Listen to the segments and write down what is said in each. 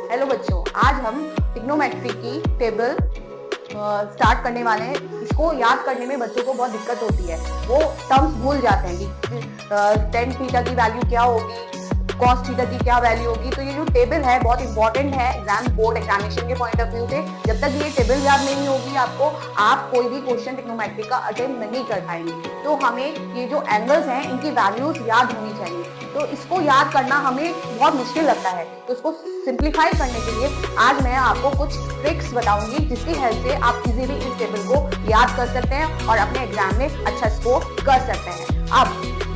Hello बच्चों, आज हम ट्रिग्नोमेट्री की टेबल स्टार्ट करने वाले हैं। इसको याद करने में बच्चों को बहुत दिक्कत होती है, वो टर्म्स भूल जाते हैं कि टेन थीटा की वैल्यू क्या होगी, कॉस थीटा की क्या वैल्यू होगी। तो ये जो टेबल है बहुत इंपॉर्टेंट है एग्जाम बोर्ड एग्जामिनेशन के पॉइंट ऑफ व्यू से। जब तक ये टेबल याद नहीं होगी आपको, आप कोई भी क्वेश्चन ट्रिग्नोमेट्री का अटेम्प्ट नहीं कर पाएंगे। तो हमें ये जो एंगल्स हैं इनकी वैल्यूज याद होनी चाहिए। तो इसको याद करना हमें बहुत मुश्किल लगता है, तो इसको सिंप्लीफाई करने के लिए आज मैं आपको कुछ ट्रिक्स बताऊंगी जिसकी हेल्प से आप इजीली इस टेबल को याद कर सकते हैं और अपने एग्जाम में अच्छा स्कोर कर सकते हैं। अब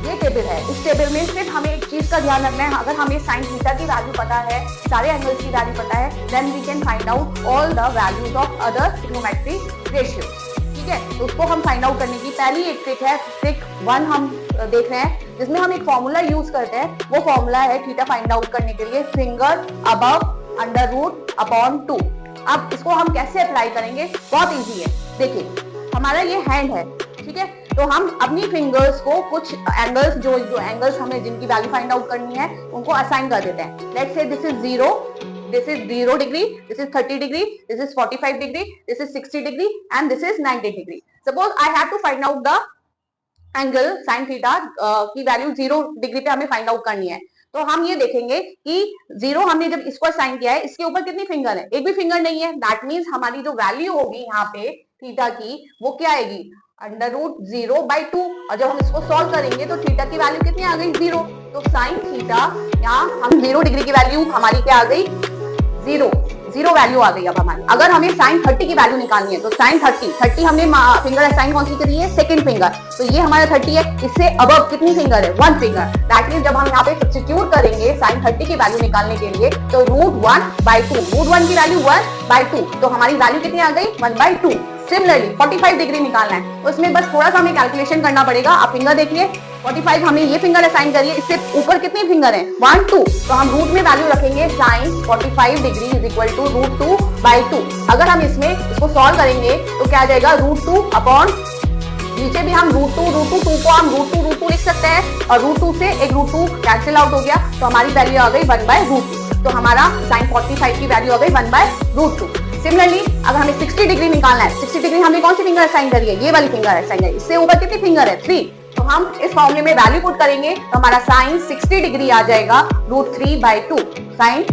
ये टेबल है, इस टेबल में सिर्फ हमें एक चीज का ध्यान रखना है। अगर हमें साइन थीटा की वैल्यू पता है, सारे एंगल्स की वैल्यू पता है, then we can find out all the values of other trigonometric ratios. ठीक है, तो उसको हम फाइंड आउट करने की पहली एक ट्रिक है, ट्रिक 1 हम देख रहे हैं, जिसमें हम एक फॉर्मूला यूज करते हैं। वो फॉर्मूला है थीटा फाइंड आउट करने के लिए finger above under root upon 2। अब इसको हम कैसे अप्लाई करेंगे, बहुत इजी है। देखिए हमारा ये हैंड है, ठीक है, तो हम अपनी फिंगर्स को कुछ एंगल्स जो एंगल्स हमें जिनकी वैल्यू फाइंड आउट करनी है उनको असाइन कर देते हैं। Let's say this is 0, this is 0 degree, this is 30 degree, this is 45 degree, this is 60 degree and this is 90 degree. Suppose I have to find out the angle sin theta की value 0 degree पे हमें find out करनी है। तो हम ये देखेंगे कि 0 हमने जब इसको असाइन किया है, इसके ऊपर कितनी फिंगर है, एक भी फिंगर नहीं है। दैट मीन्स हमारी जो वैल्यू होगी यहाँ पे थीटा की वो क्या आएगी, अंडर रूट 0/2। और जब हम इसको सॉल्व करेंगे तो थीटा की वैल्यू कितनी आ गई, 0। तो साइन थीटा यहाँ हम 0 डिग्री की वैल्यू हमारी क्या आ गई, 0 वैल्यू आ गई। अब हमारी अगर हमें साइन 30 की वैल्यू निकालनी है तो साइन 30 हमने फिंगर असाइन कौन सी करी है, सेकंड फिंगर, तो ये हमारा 30 है। इससे अबव कितनी फिंगर है, 1 फिंगर। दैट मींस जब हम यहाँ पे सब्स्टिट्यूट करेंगे साइन 30 की वैल्यू निकालने के लिए तो रूट 1/2, रूट 1 की वैल्यू 1/2, तो हमारी वैल्यू कितनी आ गई, 1/2। सिमिलरली 45 डिग्री निकालना है, उसमें बस थोड़ा सा हमें कैलकुलेशन करना पड़ेगा। आप फिंगर देखिए, 45 हमने ये फिंगर असाइन करी है, इससे ऊपर कितनी फिंगर है, 1, 2, तो हम रूट में वैल्यू रखेंगे sine 45 degree is equal to root 2/2। अगर हम इसमें इसको सॉल्व करेंगे तो क्या आ जाएगा, रूट 2 अपॉन, नीचे भी हम रूट टू को हम रूट टू लिख सकते हैं और रूट 2 से एक रूट 2 कैंसिल आउट हो गया, तो हमारी वैल्यू आ गई 1/√2। तो हमारा साइन 45 की वैल्यू आ गई 1/√2। सिमिलरली अगर हमें 60 डिग्री निकालना है, 60 डिग्री हमने कौन सी फिंगर असाइन करी है, ये वाली फिंगर असाइन है, इससे ऊपर कितनी फिंगर है, 3। तो हम इस फॉर्मूले में वैल्यू पुट करेंगे तो हमारा साइन 60 डिग्री आ जाएगा रूट 3/2। साइन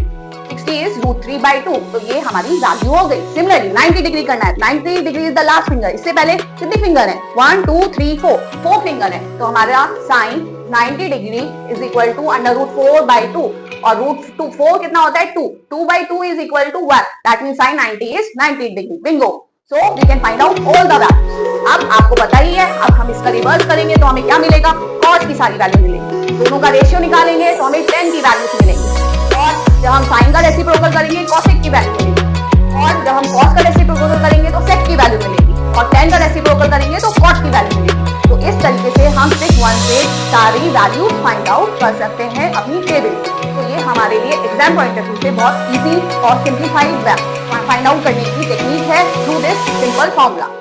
60 इज रूट 3/2, तो ये हमारी वैल्यू हो गई। सिमिलरली 90 डिग्री करना है, 90 degree is the last finger, इससे पहले कितनी फिंगर है, 1, 2, 3, 4 फिंगर है। तो हमारा sine 90 degree is equal to under root 4/2 और रूट 4 कितना होता है, 2/2 is equal to 1। That means sine 90 is 90 degree. Bingo, so we can find out all the values. अब आपको पता ही है, अब हम इसका रिवर्स करेंगे तो हमें क्या मिलेगा, कॉस की सारी वैल्यू मिलेगी। दोनों का रेशियो निकालेंगे तो हमें tan की वैल्यूज मिलेंगी, और जब हम साइन का रेसिप्रोकल करेंगे cosec की वैल्यू मिलेगी, और जब हम cos का रेसिप्रोकल करेंगे तो sec की वैल्यू मिलेगी, और tan का रेसिप्रोकल करेंगे तो cot की वैल्यू मिलेगी। तो इस तरीके से हम ट्रिक 1 से सारी वैल्यूज फाइंड आउट कर सकते हैं अपनी टेबल। तो ये हमारे लिए एग्जाम पॉइंट ऑफ व्यू से बहुत इजी और सिंप्लीफाइड फाइंड आउट करने की टेक्निक है थ्रू दिस सिंपल फॉर्मूला।